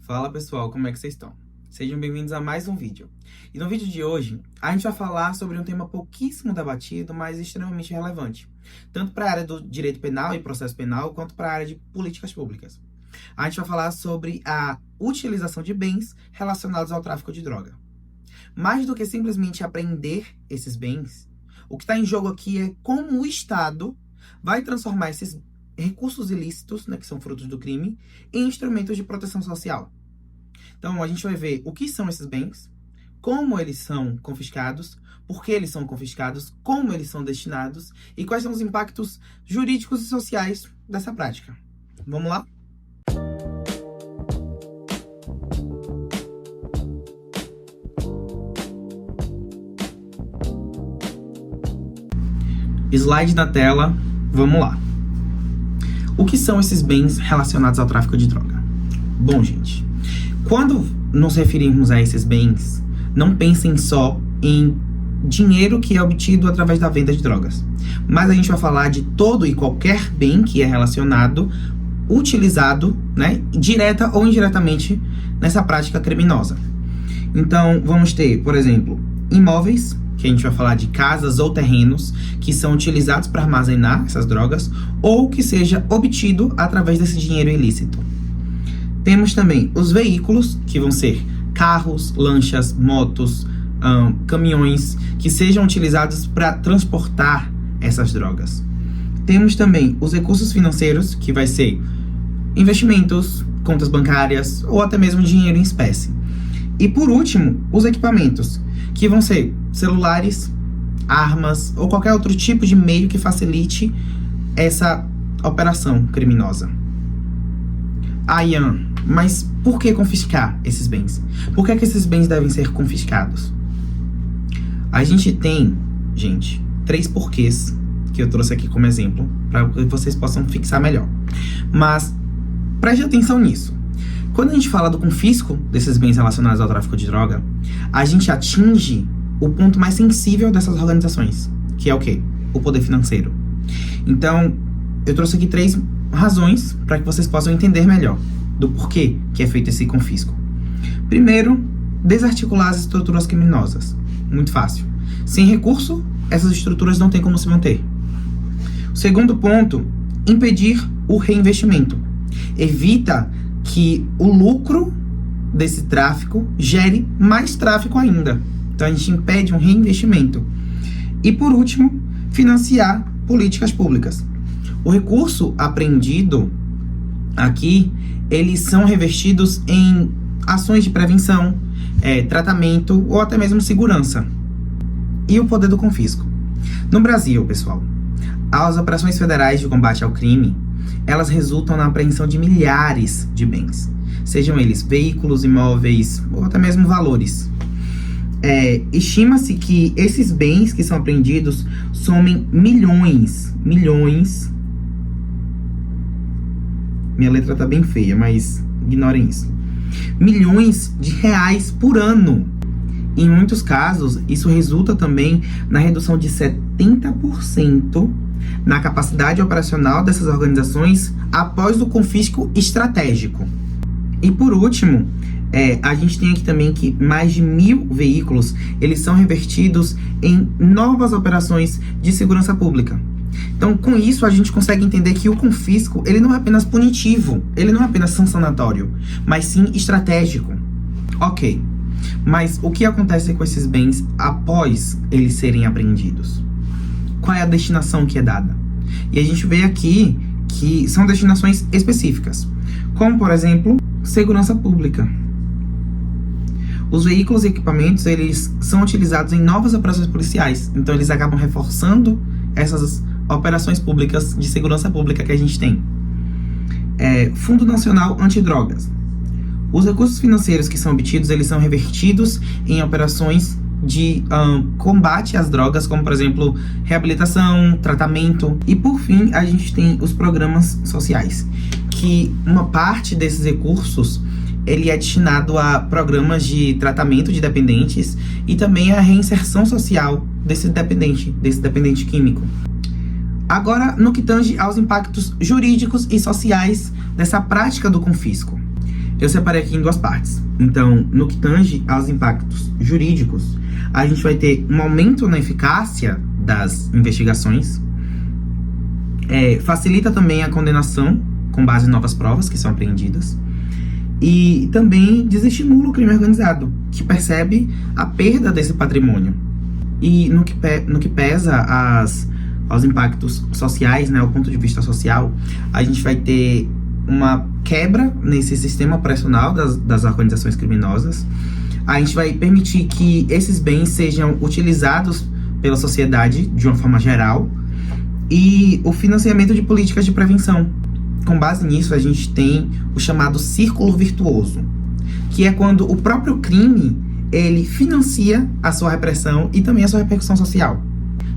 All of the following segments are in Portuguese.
Fala pessoal, como é que vocês estão? Sejam bem-vindos a mais um vídeo. E no vídeo de hoje, a gente vai falar sobre um tema pouquíssimo debatido, mas extremamente relevante. Tanto para a área do direito penal e processo penal, quanto para a área de políticas públicas. A gente vai falar sobre a utilização de bens relacionados ao tráfico de droga. Mais do que simplesmente apreender esses bens, o que está em jogo aqui é como o Estado vai transformar esses recursos ilícitos, né, que são frutos do crime, em instrumentos de proteção social. Então, a gente vai ver o que são esses bens, como eles são confiscados, por que eles são confiscados, como eles são destinados e quais são os impactos jurídicos e sociais dessa prática. Vamos lá? Slide na tela, vamos lá. O que são esses bens relacionados ao tráfico de droga? Bom, gente, quando nos referirmos a esses bens, não pensem só em dinheiro que é obtido através da venda de drogas. Mas a gente vai falar de todo e qualquer bem que é relacionado, utilizado, né, direta ou indiretamente nessa prática criminosa. Então, vamos ter, por exemplo, imóveis, que a gente vai falar de casas ou terrenos que são utilizados para armazenar essas drogas ou que seja obtido através desse dinheiro ilícito. Temos também os veículos, que vão ser carros, lanchas, motos, caminhões, que sejam utilizados para transportar essas drogas. Temos também os recursos financeiros, que vai ser investimentos, contas bancárias ou até mesmo dinheiro em espécie. E por último, os equipamentos, que vão ser celulares, armas ou qualquer outro tipo de meio que facilite essa operação criminosa. Ian, mas por que confiscar esses bens? Por que esses bens devem ser confiscados? A gente tem, gente, 3 porquês que eu trouxe aqui como exemplo, para que vocês possam fixar melhor. Mas preste atenção nisso. Quando a gente fala do confisco desses bens relacionados ao tráfico de droga, a gente atinge o ponto mais sensível dessas organizações, que é o quê? O poder financeiro. Então, eu trouxe aqui 3 razões para que vocês possam entender melhor do porquê que é feito esse confisco. Primeiro, desarticular as estruturas criminosas. Muito fácil. Sem recurso, essas estruturas não têm como se manter. O segundo ponto, impedir o reinvestimento. Evita que o lucro desse tráfico gere mais tráfico ainda. Então, a gente impede um reinvestimento. E, por último, financiar políticas públicas. O recurso apreendido aqui, eles são revertidos em ações de prevenção, tratamento ou até mesmo segurança. E o poder do confisco. No Brasil, pessoal, as operações federais de combate ao crime, elas resultam na apreensão de milhares de bens, sejam eles veículos, imóveis ou até mesmo valores. Estima-se que esses bens que são apreendidos somem milhões, minha letra tá bem feia, mas ignorem isso, milhões de reais por ano. Em muitos casos, isso resulta também na redução de 70% na capacidade operacional dessas organizações após o confisco estratégico. E por último, a gente tem aqui também que mais de 1.000 veículos, eles são revertidos em novas operações de segurança pública. Então, com isso, a gente consegue entender que o confisco, ele não é apenas punitivo, ele não é apenas sancionatório, mas sim estratégico. Ok, mas o que acontece com esses bens após eles serem apreendidos? Qual é a destinação que é dada? E a gente vê aqui que são destinações específicas, como, por exemplo, segurança pública. Os veículos e equipamentos, eles são utilizados em novas operações policiais, então eles acabam reforçando essas operações públicas de segurança pública que a gente tem. Fundo Nacional Antidrogas. Os recursos financeiros que são obtidos, eles são revertidos em operações de combate às drogas, como, por exemplo, reabilitação, tratamento. E, por fim, a gente tem os programas sociais, que uma parte desses recursos, ele é destinado a programas de tratamento de dependentes e também a reinserção social desse dependente químico. Agora, no que tange aos impactos jurídicos e sociais dessa prática do confisco. Eu separei aqui em duas partes. Então, no que tange aos impactos jurídicos, a gente vai ter um aumento na eficácia das investigações, facilita também a condenação com base em novas provas que são apreendidas, e também desestimula o crime organizado, que percebe a perda desse patrimônio. E no que pesa aos impactos sociais, né, ao ponto de vista social, a gente vai ter uma quebra nesse sistema operacional das organizações criminosas. A gente vai permitir que esses bens sejam utilizados pela sociedade de uma forma geral, e o financiamento de políticas de prevenção. Com base nisso, a gente tem o chamado círculo virtuoso, que é quando o próprio crime ele financia a sua repressão e também a sua repercussão social.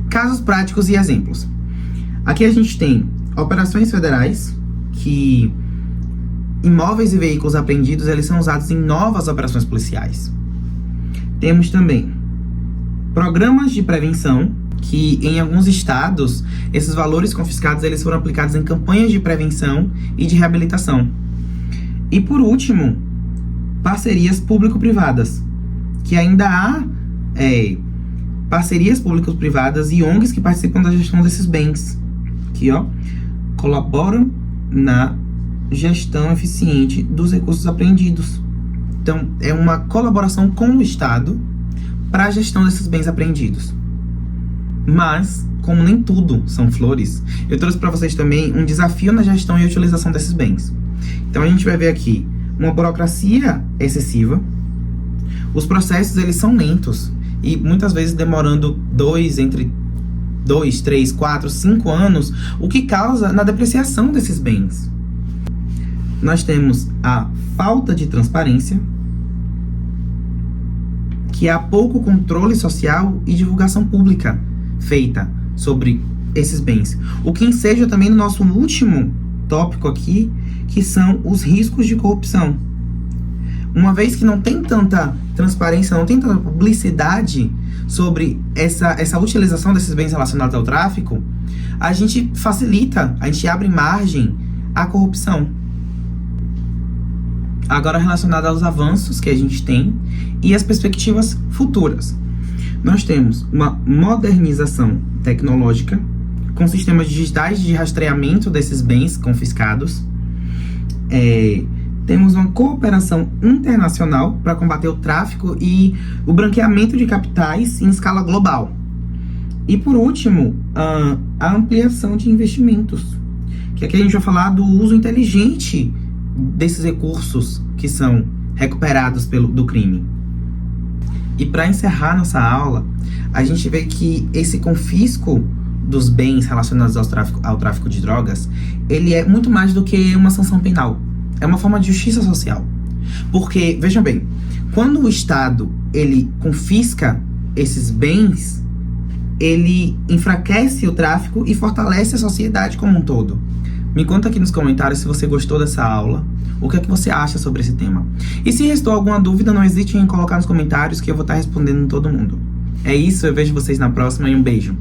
Casos práticos e exemplos. Aqui a gente tem operações federais, que imóveis e veículos apreendidos eles são usados em novas operações policiais. Temos também programas de prevenção, que em alguns estados, esses valores confiscados eles foram aplicados em campanhas de prevenção e de reabilitação. E por último, parcerias público-privadas, que ainda há parcerias público-privadas e ONGs que participam da gestão desses bens, que colaboram na gestão eficiente dos recursos apreendidos. Então, é uma colaboração com o Estado para a gestão desses bens apreendidos. Mas, como nem tudo são flores, eu trouxe para vocês também um desafio na gestão e utilização desses bens. Então, a gente vai ver aqui uma burocracia excessiva. Os processos, eles são lentos e muitas vezes demorando entre 2, 3, 4, 5 anos, o que causa na depreciação desses bens. Nós temos a falta de transparência, que há pouco controle social e divulgação pública feita sobre esses bens. O que enseja também no nosso último tópico aqui, que são os riscos de corrupção. Uma vez que não tem tanta transparência, não tem tanta publicidade sobre essa utilização desses bens relacionados ao tráfico, a gente facilita, a gente abre margem à corrupção. Agora, relacionado aos avanços que a gente tem e as perspectivas futuras. Nós temos uma modernização tecnológica com sistemas digitais de rastreamento desses bens confiscados. Temos uma cooperação internacional para combater o tráfico e o branqueamento de capitais em escala global. E, por último, a ampliação de investimentos, que aqui a gente vai falar do uso inteligente desses recursos que são recuperados do crime. E para encerrar nossa aula, a gente vê que esse confisco dos bens relacionados ao tráfico de drogas, ele é muito mais do que uma sanção penal. É uma forma de justiça social. Porque, vejam bem, quando o Estado ele confisca esses bens, ele enfraquece o tráfico e fortalece a sociedade como um todo. Me conta aqui nos comentários se você gostou dessa aula, o que é que você acha sobre esse tema. E se restou alguma dúvida, não hesite em colocar nos comentários que eu vou estar respondendo todo mundo. É isso, eu vejo vocês na próxima e um beijo.